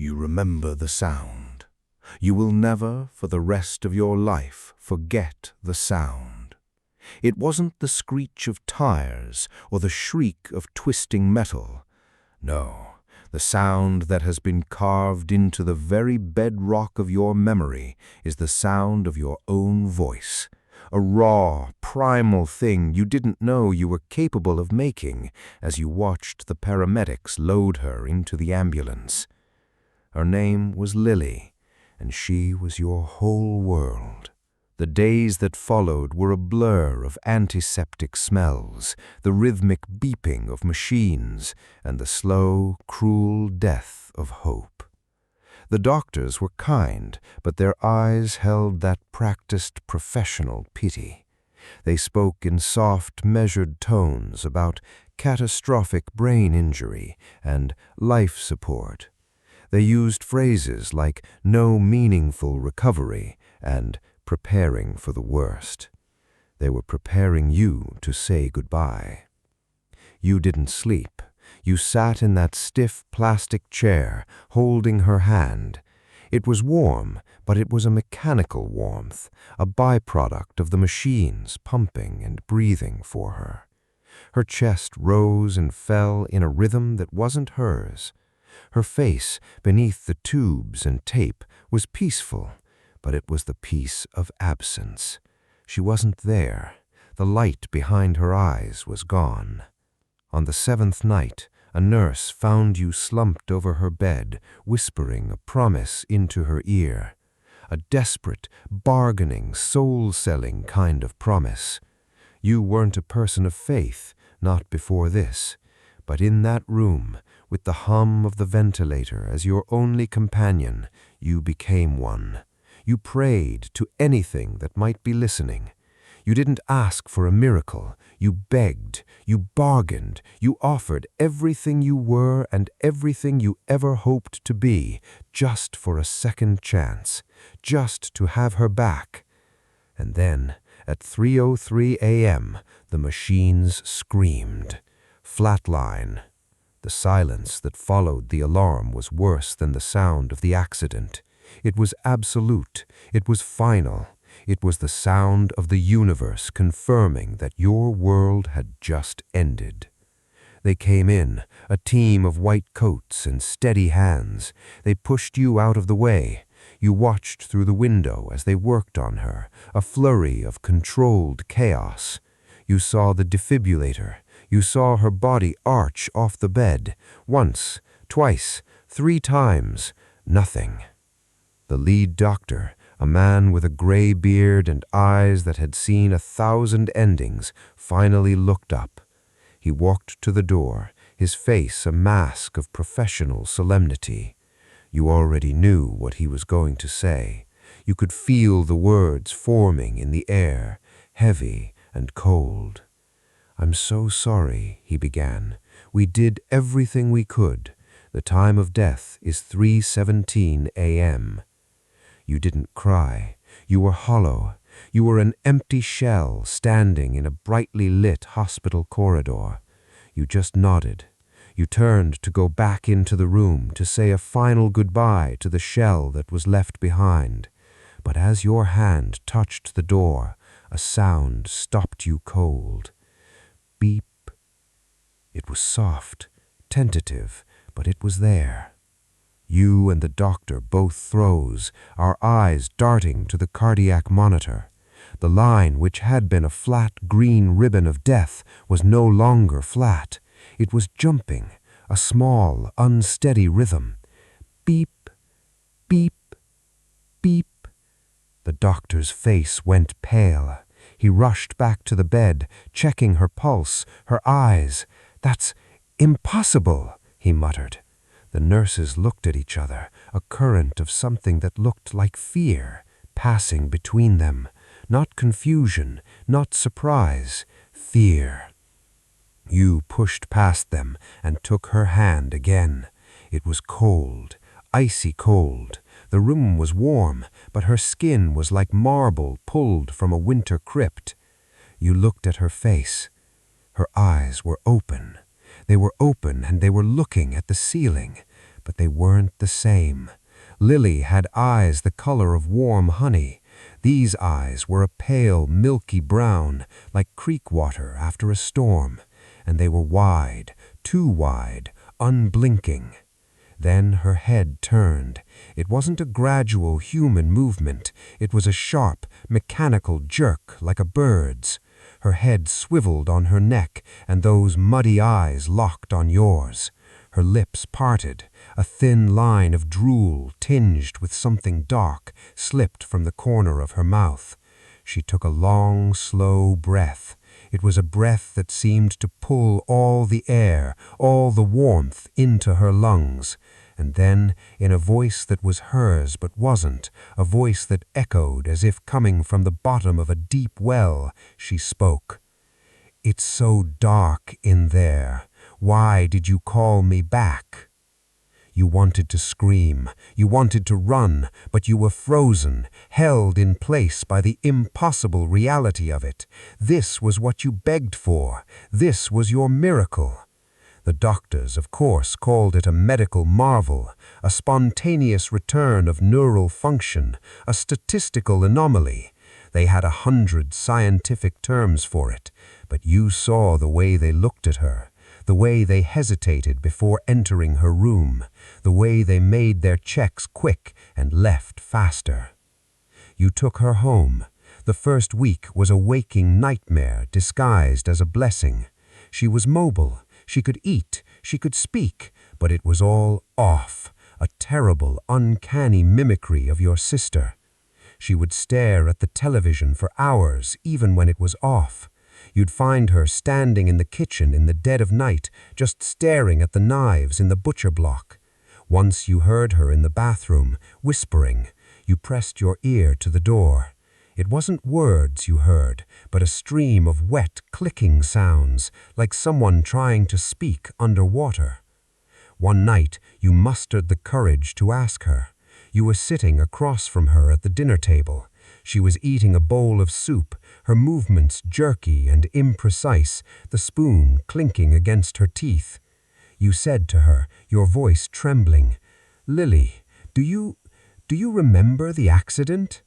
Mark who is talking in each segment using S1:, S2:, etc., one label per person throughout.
S1: You remember the sound. You will never, for the rest of your life, forget the sound. It wasn't the screech of tires or the shriek of twisting metal. No, the sound that has been carved into the very bedrock of your memory is the sound of your own voice. A raw, primal thing you didn't know you were capable of making as you watched the paramedics load her into the ambulance. Her name was Lily, and she was your whole world. The days that followed were a blur of antiseptic smells, the rhythmic beeping of machines, and the slow, cruel death of hope. The doctors were kind, but their eyes held that practiced professional pity. They spoke in soft, measured tones about catastrophic brain injury and life support. They used phrases like no meaningful recovery and preparing for the worst. They were preparing you to say goodbye. You didn't sleep. You sat in that stiff plastic chair, holding her hand. It was warm, but it was a mechanical warmth, a byproduct of the machines pumping and breathing for her. Her chest rose and fell in a rhythm that wasn't hers. Her face, beneath the tubes and tape, was peaceful, but it was the peace of absence. She wasn't there. The light behind her eyes was gone. On the 7th night, a nurse found you slumped over her bed, whispering a promise into her ear. A desperate, bargaining, soul-selling kind of promise. You weren't a person of faith, not before this. But in that room, with the hum of the ventilator as your only companion, you became one. You prayed to anything that might be listening. You didn't ask for a miracle. You begged, you bargained, you offered everything you were and everything you ever hoped to be, just for a second chance, just to have her back. And then, at 3:03 a.m., the machines screamed. Flatline. The silence that followed the alarm was worse than the sound of the accident. It was absolute. It was final. It was the sound of the universe confirming that your world had just ended. They came in, a team of white coats and steady hands. They pushed you out of the way. You watched through the window as they worked on her, a flurry of controlled chaos. You saw the defibrillator. You saw her body arch off the bed. Once, twice, 3 times. Nothing. The lead doctor, a man with a gray beard and eyes that had seen 1,000 endings, finally looked up. He walked to the door, his face a mask of professional solemnity. You already knew what he was going to say. You could feel the words forming in the air, heavy and cold. "I'm so sorry," he began. "We did everything we could. The time of death is 3:17 a.m. You didn't cry. You were hollow. You were an empty shell standing in a brightly lit hospital corridor. You just nodded. You turned to go back into the room to say a final goodbye to the shell that was left behind. But as your hand touched the door, a sound stopped you cold. Beep. It was soft, tentative, but it was there. You and the doctor both froze, our eyes darting to the cardiac monitor. The line, which had been a flat green ribbon of death, was no longer flat. It was jumping, a small, unsteady rhythm. Beep, beep, beep. The doctor's face went pale. He rushed back to the bed, checking her pulse, her eyes. "That's impossible," he muttered. The nurses looked at each other, a current of something that looked like fear passing between them. Not confusion, not surprise, fear. You pushed past them and took her hand again. It was cold, icy cold. The room was warm, but her skin was like marble pulled from a winter crypt. You looked at her face. Her eyes were open. They were open and they were looking at the ceiling.
S2: but they weren't the same. Lily had eyes the color of warm honey. These eyes were a pale, milky brown, like creek water after a storm, and they were wide, too wide, unblinking. Then her head turned. It wasn't a gradual human movement. It was a sharp, mechanical jerk like a bird's. Her head swiveled on her neck, and those muddy eyes locked on yours. Her lips parted. A thin line of drool, tinged with something dark, slipped from the corner of her mouth. She took a long, slow breath. It was a breath that seemed to pull all the air, all the warmth into her lungs. And then, in a voice that was hers but wasn't, a voice that echoed as if coming from the bottom of a deep well, she spoke. "It's so dark in there. Why did you call me back?" You wanted to scream, you wanted to run, but you were frozen, held in place by the impossible reality of it. This was what you begged for. This was your miracle. The doctors, of course, called it a medical marvel, a spontaneous return of neural function, a statistical anomaly. They had 100 scientific terms for it, but you saw the way they looked at her, the way they hesitated before entering her room, the way they made their checks quick and left faster. You took her home. The first week was a waking nightmare disguised as a blessing. She was mobile. She could eat, she could speak, but it was all off, a terrible, uncanny mimicry of your sister. She would stare at the television for hours, even when it was off. You'd find her standing in the kitchen in the dead of night, just staring at the knives in the butcher block. Once you heard her in the bathroom, whispering. You pressed your ear to the door. It wasn't words you heard, but a stream of wet, clicking sounds, like someone trying to speak underwater. One night, you mustered the courage to ask her. You were sitting across from her at the dinner table. She was eating a bowl of soup, her movements jerky and imprecise, the spoon clinking against her teeth. You said to her, your voice trembling, "Lily, do you remember the accident?"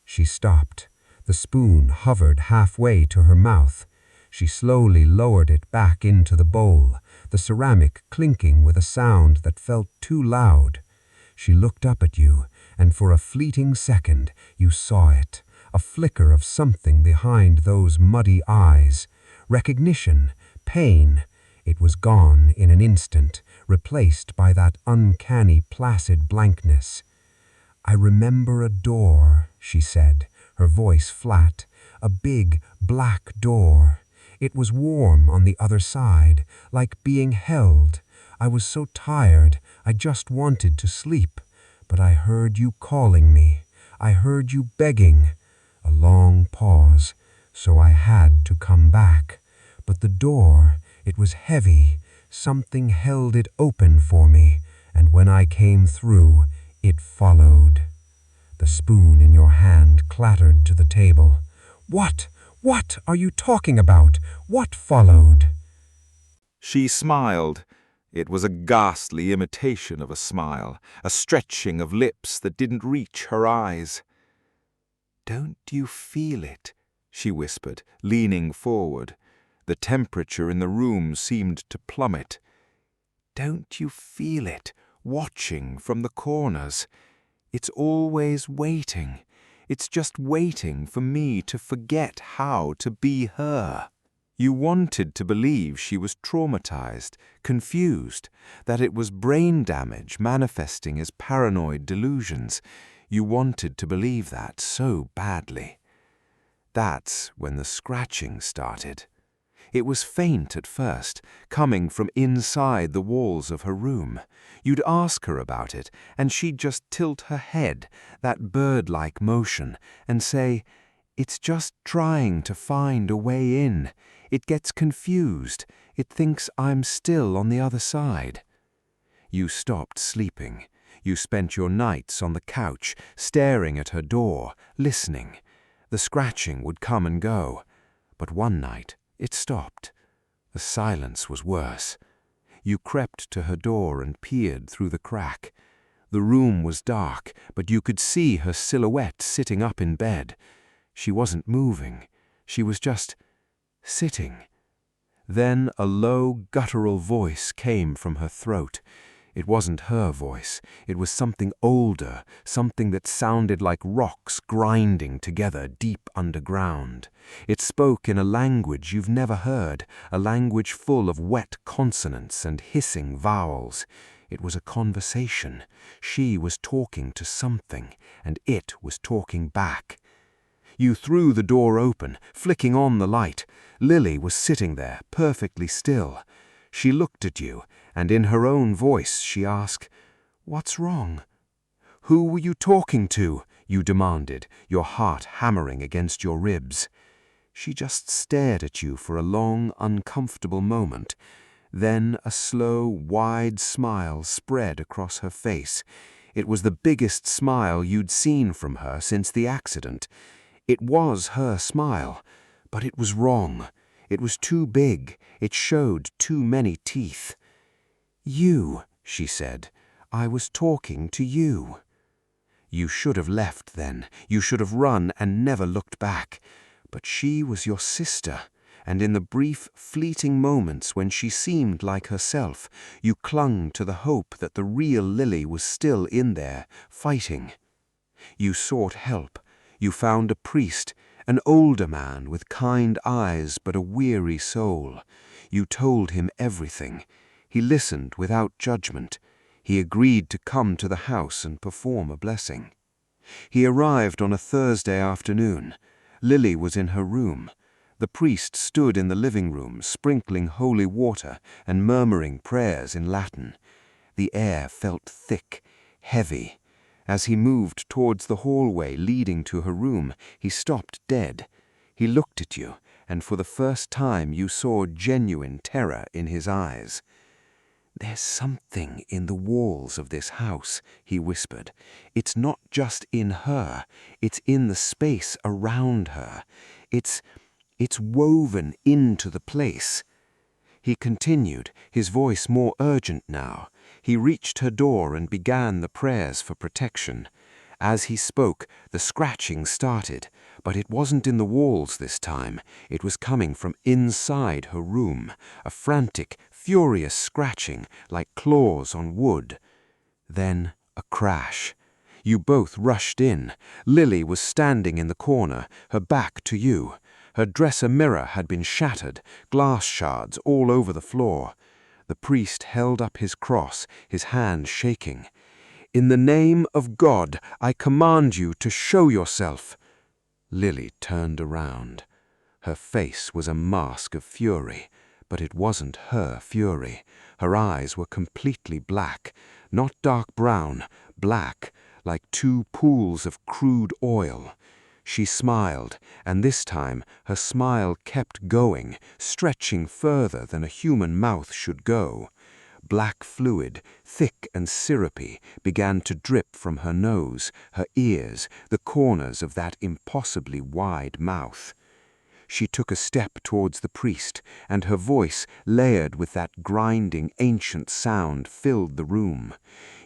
S2: She stopped. The spoon hovered halfway to her mouth. She slowly lowered it back into the bowl, the ceramic clinking with a sound that felt too loud. She looked up at you, and for a fleeting second you saw it, a flicker of something behind those muddy eyes. Recognition, pain. It was gone in an instant, replaced by that uncanny placid blankness. "I remember a door," she said, her voice flat, "a big black door. It was warm on the other side, like being held. I was so tired, I just wanted to sleep. But I heard you calling me. I heard you begging." A long pause. "So I had to come back. But the door, it was heavy. Something held it open for me, and when I came through, it followed." The spoon in your hand clattered to the table. What are you talking about? What followed?"
S3: She smiled. It was a ghastly imitation of a smile, a stretching of lips that didn't reach her eyes. "Don't you feel it?" she whispered, leaning forward. The temperature in the room seemed to plummet. "Don't you feel it, watching from the corners? It's always waiting. It's just waiting for me to forget how to be her." You wanted to believe she was traumatized, confused, that it was brain damage manifesting as paranoid delusions. You wanted to believe that so badly. That's when the scratching started. It was faint at first, coming from inside the walls of her room. You'd ask her about it, and she'd just tilt her head, that bird-like motion, and say, "It's just trying to find a way in. It gets confused. It thinks I'm still on the other side." You stopped sleeping. You spent your nights on the couch, staring at her door, listening. The scratching would come and go. But one night, it stopped. The silence was worse.
S2: You crept to her door and peered through the crack. The room was dark, but you could see her silhouette sitting up in bed. She wasn't moving. She was just sitting. Then a low, guttural voice came from her throat. It wasn't her voice. It was something older, something that sounded like rocks grinding together deep underground. It spoke in a language you've never heard, a language full of wet consonants and hissing vowels. It was a conversation. She was talking to something, and it was talking back. You threw the door open, flicking on the light. Lily was sitting there, perfectly still. She looked at you, and in her own voice she asked, "What's wrong?" "Who were you talking to?" you demanded, your heart hammering against your ribs. She just stared at you for a long, uncomfortable moment. Then a slow, wide smile spread across her face. It was the biggest smile you'd seen from her since the accident. It was her smile, but it was wrong. It was too big. It showed too many teeth. "You," she said. "I was talking to you." You should have left then. You should have run and never looked back. But she was your sister, and in the brief, fleeting moments when she seemed like herself, you clung to the hope that the real Lily was still in there, fighting. You sought help. You found a priest, an older man with kind eyes but a weary soul. You told him everything. He listened without judgment. He agreed to come to the house and perform a blessing. He arrived on a Thursday afternoon. Lily was in her room. The priest stood in the living room, sprinkling holy water and murmuring prayers in Latin. The air felt thick, heavy. As he moved towards the hallway leading to her room, he stopped dead. He looked at you, and for the first time you saw genuine terror in his eyes. "There's something in the walls of this house," he whispered. "It's not just in her. It's in the space around her. It's woven into the place." He continued, his voice more urgent now. He reached her door and began the prayers for protection. As he spoke, the scratching started, but it wasn't in the walls this time. It was coming from inside her room, a frantic, furious scratching like claws on wood. Then a crash. You both rushed in. Lily was standing in the corner, her back to you. Her dresser mirror had been shattered, glass shards all over the floor. The priest held up his cross, his hand shaking. "In the name of God, I command you to show yourself." Lily turned around. Her face was a mask of fury, but it wasn't her fury. Her eyes were completely black, not dark brown, black, like two pools of crude oil. She smiled, and this time her smile kept going, stretching further than a human mouth should go. Black fluid, thick and syrupy, began to drip from her nose, her ears, the corners of that impossibly wide mouth. She took a step towards the priest, and her voice, layered with that grinding, ancient sound, filled the room.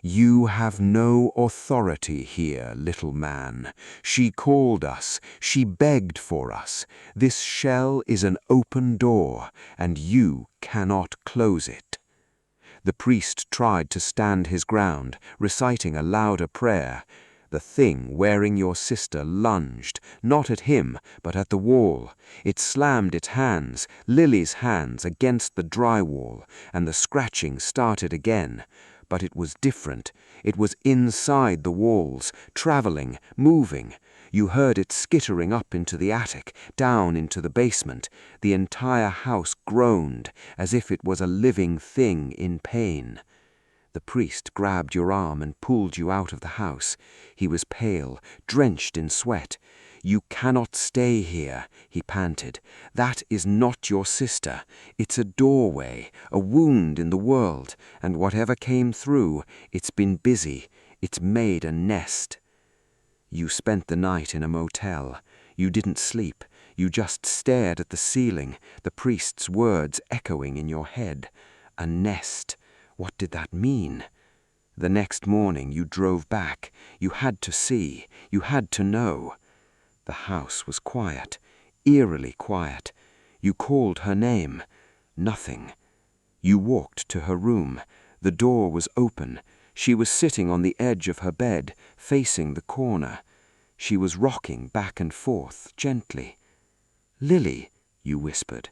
S2: "You have no authority here, little man. She called us. She begged for us. This shell is an open door, and you cannot close it." The priest tried to stand his ground, reciting a louder prayer. The thing wearing your sister lunged, not at him, but at the wall. It slammed its hands, Lily's hands, against the drywall, and the scratching started again. But it was different. It was inside the walls, traveling, moving. You heard it skittering up into the attic, down into the basement. The entire house groaned, as if it was a living thing in pain. The priest grabbed your arm and pulled you out of the house. He was pale, drenched in sweat. "You cannot stay here," he panted. "That is not your sister. It's a doorway, a wound in the world, and whatever came through, it's been busy. It's made a nest." You spent the night in a motel. You didn't sleep. You just stared at the ceiling, the priest's words echoing in your head. A nest. What did that mean? The next morning you drove back. You had to see. You had to know. The house was quiet, eerily quiet. You called her name. Nothing. You walked to her room. The door was open. She was sitting on the edge of her bed, facing the corner. She was rocking back and forth, gently. "Lily," you whispered.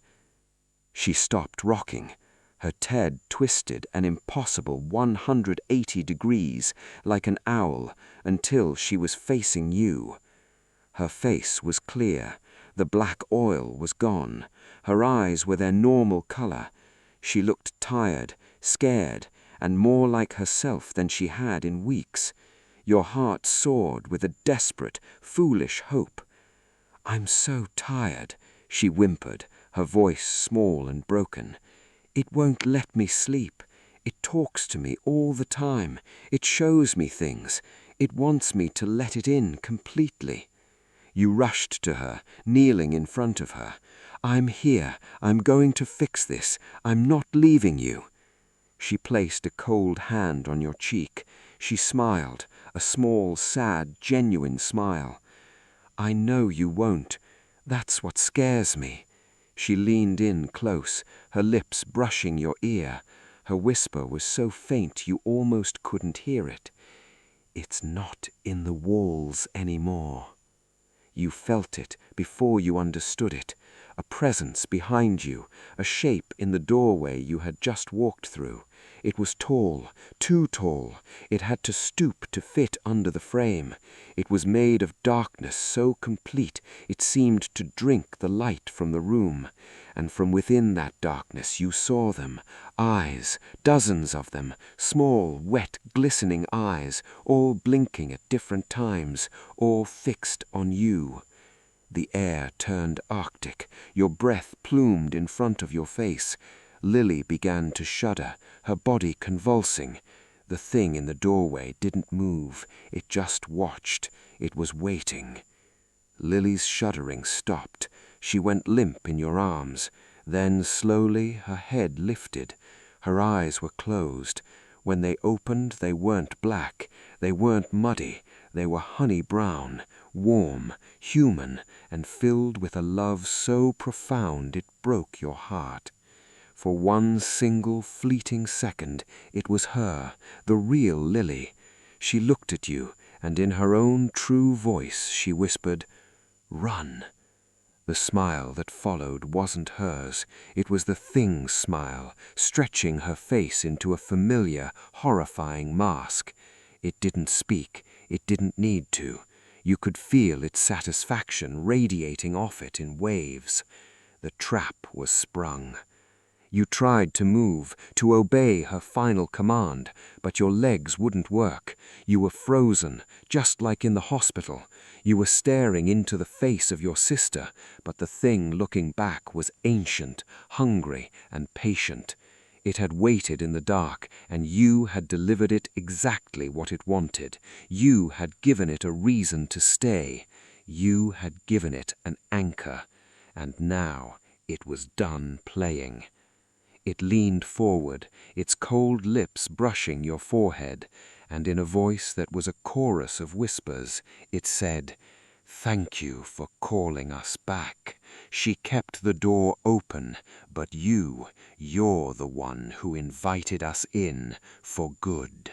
S2: She stopped rocking. Her head twisted an impossible 180 degrees, like an owl, until she was facing you. Her face was clear. The black oil was gone. Her eyes were their normal color. She looked tired, scared, and more like herself than she had in weeks. Your heart soared with a desperate, foolish hope. "I'm so tired," she whimpered, her voice small and broken. "It won't let me sleep. It talks to me all the time. It shows me things. It wants me to let it in completely." You rushed to her, kneeling in front of her. "I'm here. I'm going to fix this. I'm not leaving you." She placed a cold hand on your cheek. She smiled, a small, sad, genuine smile. "I know you won't. That's what scares me." She leaned in close, her lips brushing your ear. Her whisper was so faint you almost couldn't hear it. "It's not in the walls anymore." You felt it before you understood it, a presence behind you, a shape in the doorway you had just walked through. It was tall, too tall. It had to stoop to fit under the frame. It was made of darkness so complete it seemed to drink the light from the room. And from within that darkness you saw them, eyes, dozens of them, small, wet, glistening eyes, all blinking at different times, all fixed on you. The air turned arctic. Your breath plumed in front of your face. Lily began to shudder, her body convulsing. The thing in the doorway didn't move. It just watched. It was waiting. Lily's shuddering stopped. She went limp in your arms. Then slowly her head lifted. Her eyes were closed. When they opened, they weren't black. They weren't muddy. They were honey brown, warm, human, and filled with a love so profound it broke your heart. For one single fleeting second, it was her, the real Lily. She looked at you, and in her own true voice she whispered, "Run." The smile that followed wasn't hers. It was the thing's smile, stretching her face into a familiar, horrifying mask. It didn't speak. It didn't need to. You could feel its satisfaction radiating off it in waves. The trap was sprung. You tried to move, to obey her final command, but your legs wouldn't work. You were frozen, just like in the hospital. You were staring into the face of your sister, but the thing looking back was ancient, hungry, and patient. It had waited in the dark, and you had delivered it exactly what it wanted. You had given it a reason to stay. You had given it an anchor. And now it was done playing. It leaned forward, its cold lips brushing your forehead, and in a voice that was a chorus of whispers, it said, "Thank you for calling us back. She kept the door open, but you're the one who invited us in for good."